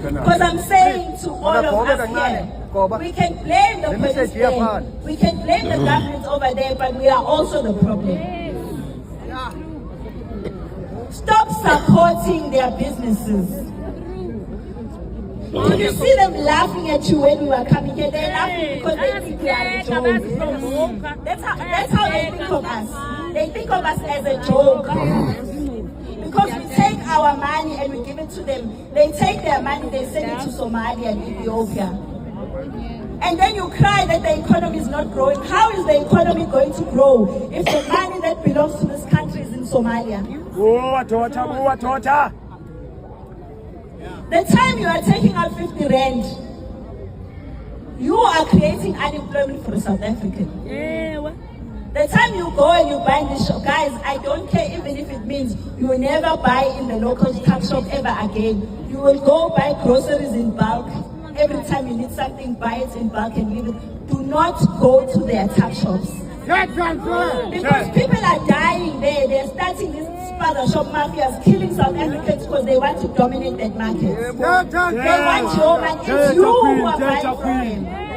Because I'm saying to all of us here, we can blame the police there, we can blame the government over there, but we are also the problem. Stop supporting their businesses. Did you see them laughing at you when you were coming here? They're laughing because they think we are a joke. That's how they think of us. They think of us as a joke. Because we take our money and we give it to them. They take their money, they send it to Somalia and Ethiopia. And then you cry that the economy is not growing. How is the economy going to grow if the money that belongs to this country is in Somalia? The time you are taking out 50 rand, you are creating unemployment for a South African. The time you go and you buy this shop, guys, I don't care even if it means you will never buy in the local tuck shop ever again. You will go buy groceries in bulk. Every time you need something, buy it in bulk and leave it. Do not go to their tuck shops. Because people are dying there. They're starting these spother shop mafias, killing South Africans because they want to dominate that market. They want your money. It's you who are buying from them.